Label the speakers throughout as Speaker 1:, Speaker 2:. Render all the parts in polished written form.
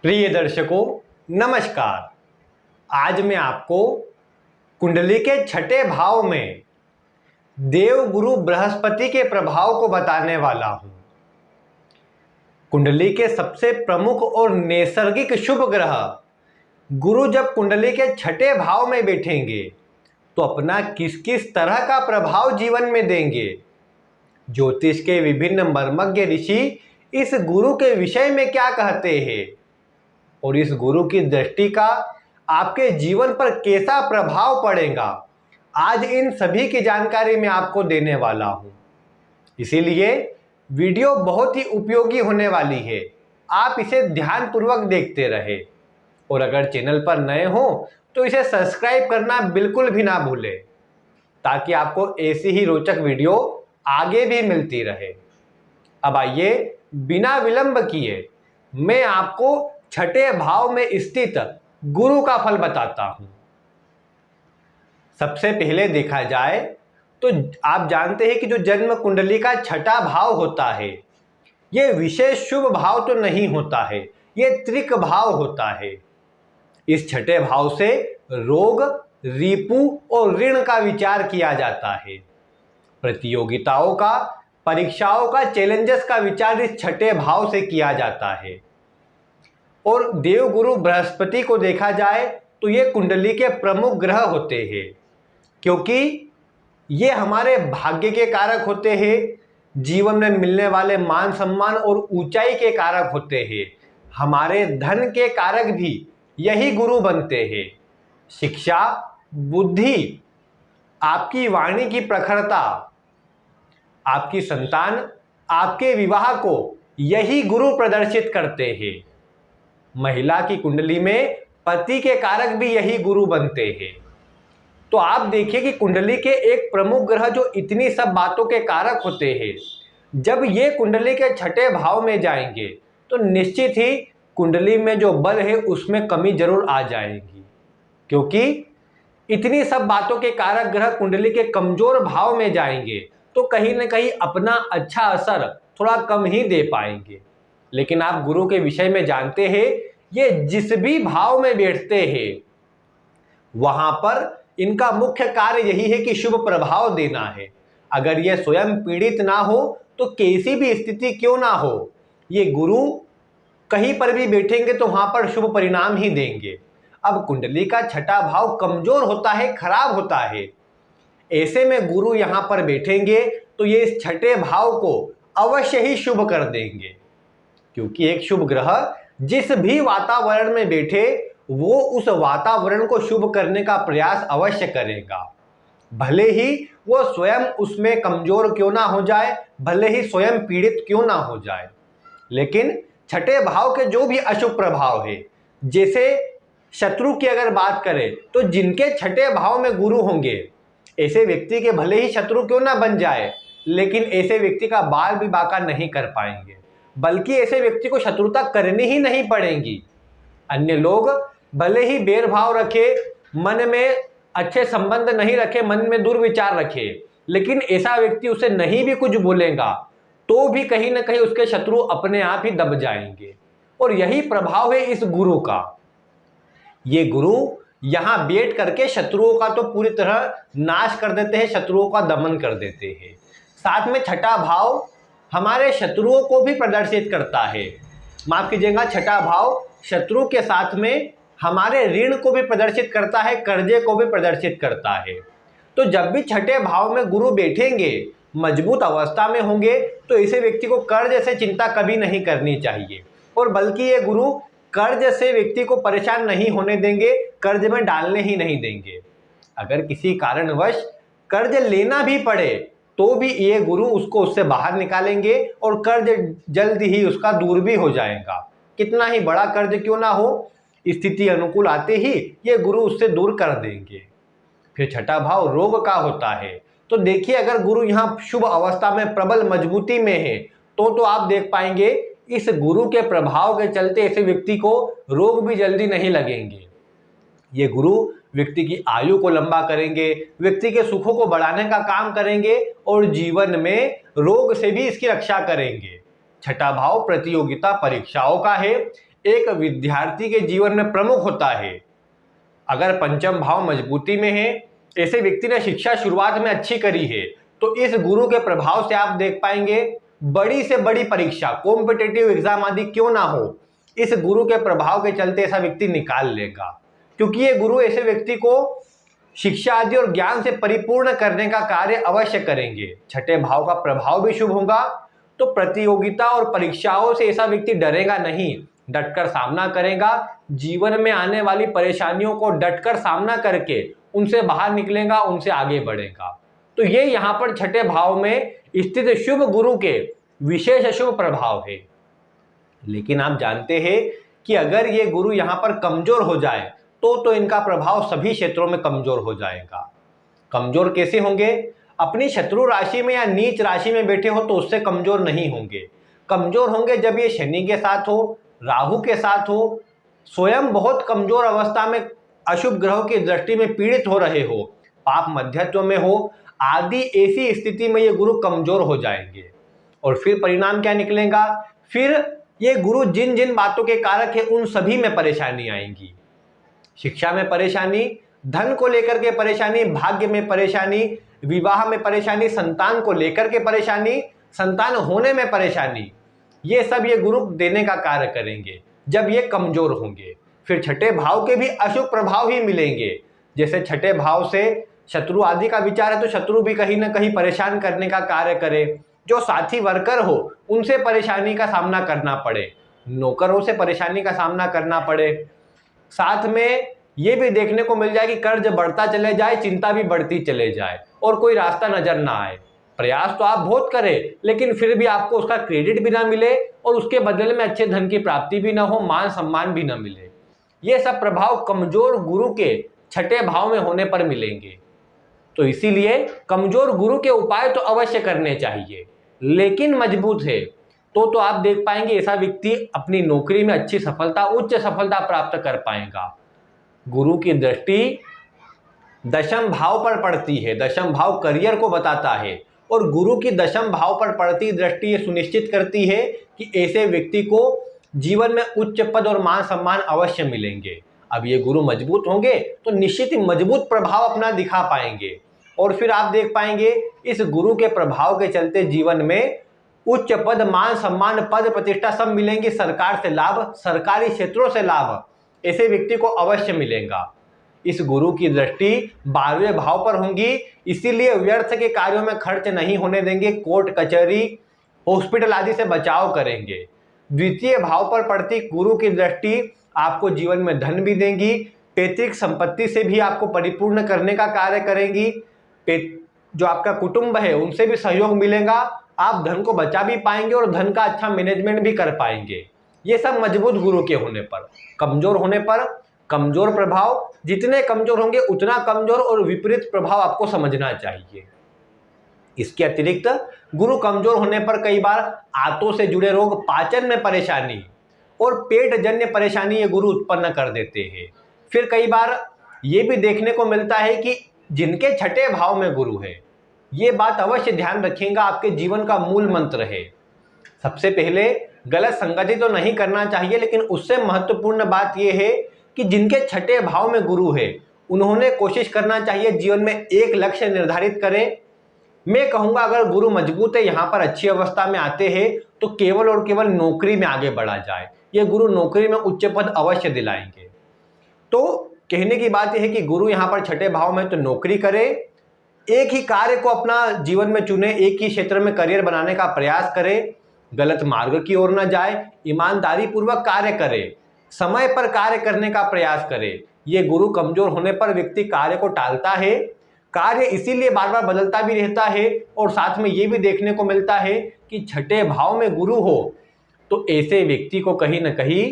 Speaker 1: प्रिय दर्शकों, नमस्कार। आज मैं आपको कुंडली के छठे भाव में देव गुरु बृहस्पति के प्रभाव को बताने वाला हूं। कुंडली के सबसे प्रमुख और नैसर्गिक शुभ ग्रह गुरु जब कुंडली के छठे भाव में बैठेंगे तो अपना किस किस तरह का प्रभाव जीवन में देंगे। ज्योतिष के विभिन्न मर्मज्ञ ऋषि इस गुरु के विषय में क्या कहते हैं और इस गुरु की दृष्टि का आपके जीवन पर कैसा प्रभाव पड़ेगा, आज इन सभी की जानकारी मैं आपको देने वाला हूं। इसीलिए वीडियो बहुत ही उपयोगी होने वाली है, आप इसे ध्यानपूर्वक देखते रहे। और अगर चैनल पर नए हो तो इसे सब्सक्राइब करना बिल्कुल भी ना भूलें, ताकि आपको ऐसी ही रोचक वीडियो आगे भी मिलती रहे। अब आइए बिना विलंब किए मैं आपको छठे भाव में स्थित गुरु का फल बताता हूं। सबसे पहले देखा जाए तो आप जानते हैं कि जो जन्म कुंडली का छठा भाव होता है, यह विशेष शुभ भाव तो नहीं होता है, यह त्रिक भाव होता है। इस छठे भाव से रोग, रिपु और ऋण का विचार किया जाता है। प्रतियोगिताओं का, परीक्षाओं का, चैलेंजेस का विचार इस छठे भाव से किया जाता है। और देवगुरु बृहस्पति को देखा जाए तो ये कुंडली के प्रमुख ग्रह होते हैं, क्योंकि ये हमारे भाग्य के कारक होते हैं, जीवन में मिलने वाले मान सम्मान और ऊंचाई के कारक होते हैं, हमारे धन के कारक भी यही गुरु बनते हैं। शिक्षा, बुद्धि, आपकी वाणी की प्रखरता, आपकी संतान, आपके विवाह को यही गुरु प्रदर्शित करते हैं। महिला की कुंडली में पति के कारक भी यही गुरु बनते हैं। तो आप देखिए कि कुंडली के एक प्रमुख ग्रह जो इतनी सब बातों के कारक होते हैं, जब ये कुंडली के छठे भाव में जाएंगे तो निश्चित ही कुंडली में जो बल है उसमें कमी जरूर आ जाएगी, क्योंकि इतनी सब बातों के कारक ग्रह कुंडली के कमजोर भाव में जाएंगे तो कहीं ना कहीं अपना अच्छा असर थोड़ा कम ही दे पाएंगे। लेकिन आप गुरु के विषय में जानते हैं, ये जिस भी भाव में बैठते हैं वहां पर इनका मुख्य कार्य यही है कि शुभ प्रभाव देना है। अगर ये स्वयं पीड़ित ना हो तो कैसी भी स्थिति क्यों ना हो, ये गुरु कहीं पर भी बैठेंगे तो वहां पर शुभ परिणाम ही देंगे। अब कुंडली का छठा भाव कमजोर होता है, खराब होता है, ऐसे में गुरु यहां पर बैठेंगे तो ये इस छठे भाव को अवश्य ही शुभ कर देंगे, क्योंकि एक शुभ ग्रह जिस भी वातावरण में बैठे वो उस वातावरण को शुभ करने का प्रयास अवश्य करेगा, भले ही वो स्वयं उसमें कमजोर क्यों ना हो जाए, भले ही स्वयं पीड़ित क्यों ना हो जाए। लेकिन छठे भाव के जो भी अशुभ प्रभाव है, जैसे शत्रु की अगर बात करें तो जिनके छठे भाव में गुरु होंगे, ऐसे व्यक्ति के भले ही शत्रु क्यों ना बन जाए, लेकिन ऐसे व्यक्ति का बाल भी बांका नहीं कर पाएंगे, बल्कि ऐसे व्यक्ति को शत्रुता करनी ही नहीं पड़ेगी। अन्य लोग भले ही भेदभाव रखे, मन में अच्छे संबंध नहीं रखे, मन में दुर्विचार रखे, लेकिन ऐसा व्यक्ति उसे नहीं भी कुछ बोलेगा तो भी कहीं ना कहीं उसके शत्रु अपने आप ही दब जाएंगे। और यही प्रभाव है इस गुरु का। ये गुरु यहां बैठ करके शत्रुओं का तो पूरी तरह नाश कर देते हैं, शत्रुओं का दमन कर देते हैं। साथ में छठा भाव हमारे शत्रुओं को भी प्रदर्शित करता है, माफ कीजिएगा, छठा भाव शत्रु के साथ में हमारे ऋण को भी प्रदर्शित करता है, कर्जे को भी प्रदर्शित करता है। तो जब भी छठे भाव में गुरु बैठेंगे, मजबूत अवस्था में होंगे, तो ऐसे व्यक्ति को कर्ज से चिंता कभी नहीं करनी चाहिए, और बल्कि ये गुरु कर्ज से व्यक्ति को परेशान नहीं होने देंगे, कर्ज में डालने ही नहीं देंगे। अगर किसी कारणवश कर्ज लेना भी पड़े तो भी ये गुरु उसको उससे बाहर निकालेंगे और कर्ज जल्द ही उसका दूर भी हो जाएगा। कितना ही बड़ा कर्ज क्यों ना हो, स्थिति अनुकूल आते ही ये गुरु उससे दूर कर देंगे। फिर छठा भाव रोग का होता है। तो देखिए, अगर गुरु यहाँ शुभ अवस्था में प्रबल मजबूती में है तो आप देख पाएंगे इस गुरु के प्रभाव के चलते ऐसे व्यक्ति को रोग भी जल्दी नहीं लगेंगे। ये गुरु व्यक्ति की आयु को लंबा करेंगे, व्यक्ति के सुखों को बढ़ाने का काम करेंगे और जीवन में रोग से भी इसकी रक्षा करेंगे। छठा भाव प्रतियोगिता, परीक्षाओं का है। एक विद्यार्थी के जीवन में प्रमुख होता है। अगर पंचम भाव मजबूती में है, ऐसे व्यक्ति ने शिक्षा शुरुआत में अच्छी करी है, तो इस गुरु के प्रभाव से आप देख पाएंगे बड़ी से बड़ी परीक्षा, कॉम्पिटिटिव एग्जाम आदि क्यों ना हो, इस गुरु के प्रभाव के चलते ऐसा व्यक्ति निकाल लेगा। क्योंकि ये गुरु ऐसे व्यक्ति को शिक्षा आदि और ज्ञान से परिपूर्ण करने का कार्य अवश्य करेंगे। छठे भाव का प्रभाव भी शुभ होगा, तो प्रतियोगिता और परीक्षाओं से ऐसा व्यक्ति डरेगा नहीं, डटकर सामना करेगा। जीवन में आने वाली परेशानियों को डटकर सामना करके उनसे बाहर निकलेगा, उनसे आगे बढ़ेगा। तो ये यहाँ पर छठे भाव में स्थित शुभ गुरु के विशेष शुभ प्रभाव है। लेकिन आप जानते हैं कि अगर ये गुरु यहाँ पर कमजोर हो जाए तो इनका प्रभाव सभी क्षेत्रों में कमजोर हो जाएगा। कमजोर कैसे होंगे? अपनी शत्रु राशि में या नीच राशि में बैठे हो तो उससे कमजोर नहीं होंगे। कमजोर होंगे जब ये शनि के साथ हो, राहु के साथ हो, स्वयं बहुत कमजोर अवस्था में अशुभ ग्रहों की दृष्टि में पीड़ित हो रहे हो, पाप मध्यत्व में हो आदि, ऐसी स्थिति में ये गुरु कमजोर हो जाएंगे। और फिर परिणाम क्या निकलेगा? फिर ये गुरु जिन जिन बातों के कारक है उन सभी में परेशानी आएगी। शिक्षा में परेशानी, धन को लेकर के परेशानी, भाग्य में परेशानी, विवाह में परेशानी, संतान को लेकर के परेशानी, संतान होने में परेशानी, ये सब ये गुरु देने का कार्य करेंगे जब ये कमजोर होंगे। फिर छठे भाव के भी अशुभ प्रभाव ही मिलेंगे। जैसे छठे भाव से शत्रु आदि का विचार है, तो शत्रु भी कहीं ना कहीं परेशान करने का कार्य करे। जो साथी वर्कर हो उनसे परेशानी का सामना करना पड़े, नौकरों से परेशानी का सामना करना पड़े। साथ में ये भी देखने को मिल जाए कि कर्ज बढ़ता चले जाए, चिंता भी बढ़ती चले जाए और कोई रास्ता नजर ना आए। प्रयास तो आप बहुत करें लेकिन फिर भी आपको उसका क्रेडिट भी ना मिले और उसके बदले में अच्छे धन की प्राप्ति भी ना हो, मान सम्मान भी ना मिले। ये सब प्रभाव कमजोर गुरु के छठे भाव में होने पर मिलेंगे। तो इसीलिए कमजोर गुरु के उपाय तो अवश्य करने चाहिए, लेकिन मजबूत है तो आप देख पाएंगे ऐसा व्यक्ति अपनी नौकरी में अच्छी सफलता, उच्च सफलता प्राप्त कर पाएगा। गुरु की दृष्टि दशम भाव पर पड़ती है, दशम भाव करियर को बताता है और गुरु की दशम भाव पर पड़ती दृष्टि ये सुनिश्चित करती है कि ऐसे व्यक्ति को जीवन में उच्च पद और मान सम्मान अवश्य मिलेंगे। अब ये गुरु मजबूत होंगे तो निश्चित ही मजबूत प्रभाव अपना दिखा पाएंगे और फिर आप देख पाएंगे इस गुरु के प्रभाव के चलते जीवन में उच्च पद, मान सम्मान, पद प्रतिष्ठा सब मिलेंगे। सरकार से लाभ, सरकारी क्षेत्रों से लाभ ऐसे व्यक्ति को अवश्य मिलेगा। इस गुरु की दृष्टि 12वें भाव पर होंगी, इसीलिए व्यर्थ के कार्यों में खर्च नहीं होने देंगे, कोर्ट कचहरी हॉस्पिटल आदि से बचाव करेंगे। द्वितीय भाव पर पड़ती गुरु की दृष्टि आपको जीवन में धन भी देंगी, पैतृक संपत्ति से भी आपको परिपूर्ण करने का कार्य करेंगी। जो आपका कुटुंब है उनसे भी सहयोग मिलेगा, आप धन को बचा भी पाएंगे और धन का अच्छा मैनेजमेंट भी कर पाएंगे। ये सब मजबूत गुरु के होने पर। कमजोर होने पर कमजोर प्रभाव, जितने कमजोर होंगे उतना कमजोर और विपरीत प्रभाव आपको समझना चाहिए। इसके अतिरिक्त गुरु कमजोर होने पर कई बार आंतों से जुड़े रोग, पाचन में परेशानी और पेट जन्य परेशानी ये गुरु उत्पन्न कर देते हैं। फिर कई बार ये भी देखने को मिलता है कि जिनके छठे भाव में गुरु है, ये बात अवश्य ध्यान रखिएगा, आपके जीवन का मूल मंत्र है। सबसे पहले गलत संगति तो नहीं करना चाहिए, लेकिन उससे महत्वपूर्ण बात यह है कि जिनके छठे भाव में गुरु है उन्होंने कोशिश करना चाहिए जीवन में एक लक्ष्य निर्धारित करें। मैं कहूँगा अगर गुरु मजबूत है, यहाँ पर अच्छी अवस्था में आते हैं तो केवल और केवल नौकरी में आगे बढ़ा जाए। ये गुरु नौकरी में उच्च पद अवश्य दिलाएंगे। तो कहने की बात यह है कि गुरु यहाँ पर छठे भाव में तो नौकरी करे, एक ही कार्य को अपना जीवन में चुने, एक ही क्षेत्र में करियर बनाने का प्रयास करे, गलत मार्ग की ओर न जाए, ईमानदारी पूर्वक कार्य करे, समय पर कार्य करने का प्रयास करे। ये गुरु कमजोर होने पर व्यक्ति कार्य को टालता है, कार्य इसीलिए बार बार बदलता भी रहता है और साथ में ये भी देखने को मिलता है कि छठे भाव में गुरु हो तो ऐसे व्यक्ति को कहीं ना कहीं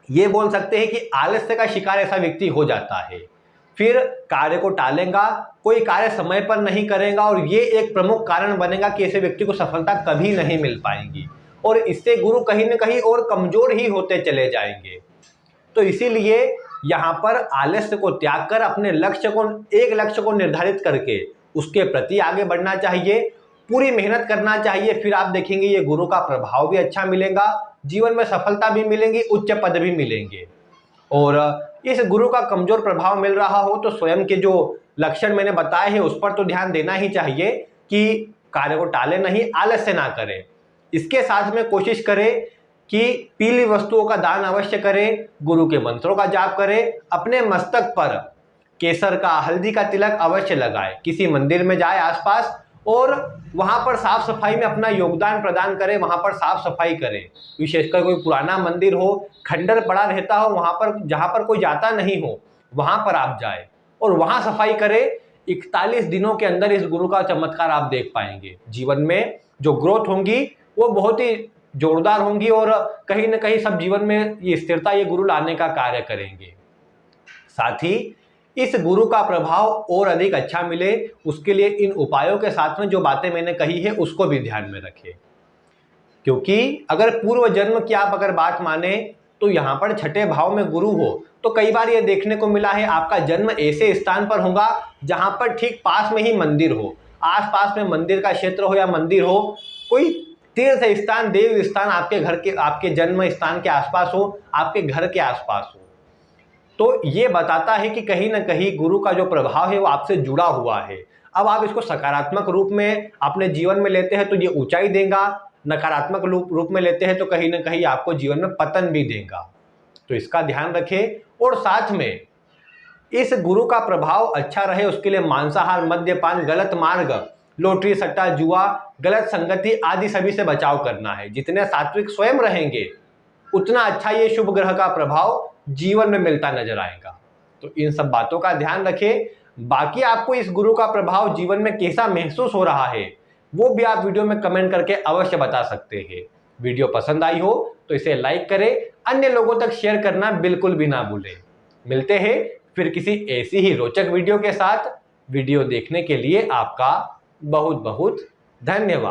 Speaker 1: ये बोल सकते हैं कि आलस्य का शिकार ऐसा व्यक्ति हो जाता है। फिर कार्य को टालेगा, कोई कार्य समय पर नहीं करेगा और ये एक प्रमुख कारण बनेगा कि ऐसे व्यक्ति को सफलता कभी नहीं मिल पाएगी और इससे गुरु कहीं ना कहीं और कमजोर ही होते चले जाएंगे। तो इसीलिए यहाँ पर आलस्य को त्याग कर अपने लक्ष्य को, एक लक्ष्य को निर्धारित करके उसके प्रति आगे बढ़ना चाहिए पूरी मेहनत करना चाहिए, फिर आप देखेंगे ये गुरु का प्रभाव भी अच्छा मिलेगा, जीवन में सफलता भी मिलेंगी, उच्च पद भी मिलेंगे। और इस गुरु का कमजोर प्रभाव मिल रहा हो तो स्वयं के जो लक्षण मैंने बताए हैं उस पर तो ध्यान देना ही चाहिए कि कार्य को टाले नहीं, आलस्य ना करें। इसके साथ में कोशिश करें कि पीली वस्तुओं का दान अवश्य करें, गुरु के मंत्रों का जाप करें, अपने मस्तक पर केसर का, हल्दी का तिलक अवश्य लगाए, किसी मंदिर में जाए आसपास और वहां पर साफ सफाई में अपना योगदान प्रदान करें, वहां पर साफ सफाई करें। विशेषकर कोई पुराना मंदिर हो, खंडर पड़ा रहता हो, वहां पर जहां पर कोई जाता नहीं हो वहां पर आप जाए और वहां सफाई करें। 41 दिनों के अंदर इस गुरु का चमत्कार आप देख पाएंगे। जीवन में जो ग्रोथ होंगी वो बहुत ही जोरदार होंगी और कहीं ना कहीं सब जीवन में ये स्थिरता ये गुरु लाने का कार्य करेंगे। साथ ही इस गुरु का प्रभाव और अधिक अच्छा मिले उसके लिए इन उपायों के साथ में जो बातें मैंने कही है उसको भी ध्यान में रखें, क्योंकि अगर पूर्व जन्म की आप अगर बात माने तो यहाँ पर छठे भाव में गुरु हो तो कई बार ये देखने को मिला है आपका जन्म ऐसे स्थान पर होगा जहां पर ठीक पास में ही मंदिर हो, आसपास में मंदिर का क्षेत्र हो या मंदिर हो, कोई तीर्थ स्थान, देव स्थान आपके घर के, आपके जन्म स्थान के आसपास हो, आपके घर के आसपास हो, तो ये बताता है कि कहीं ना कहीं गुरु का जो प्रभाव है वो आपसे जुड़ा हुआ है। अब आप इसको सकारात्मक रूप में अपने जीवन में लेते हैं तो ये ऊंचाई देगा, नकारात्मक रूप में लेते हैं तो कहीं ना कहीं आपको जीवन में पतन भी देगा। तो इसका ध्यान रखें और साथ में इस गुरु का प्रभाव अच्छा रहे उसके लिए मांसाहार, मद्यपान, गलत मार्ग, लॉटरी, सट्टा, जुआ, गलत संगति आदि सभी से बचाव करना है। जितने सात्विक स्वयं रहेंगे उतना अच्छा ये शुभ ग्रह का प्रभाव जीवन में मिलता नजर आएगा। तो इन सब बातों का ध्यान रखें। बाकी आपको इस गुरु का प्रभाव जीवन में कैसा महसूस हो रहा है वो भी आप वीडियो में कमेंट करके अवश्य बता सकते हैं। वीडियो पसंद आई हो तो इसे लाइक करें, अन्य लोगों तक शेयर करना बिल्कुल भी ना भूलें। मिलते हैं फिर किसी ऐसी ही रोचक वीडियो के साथ। वीडियो देखने के लिए आपका बहुत बहुत धन्यवाद।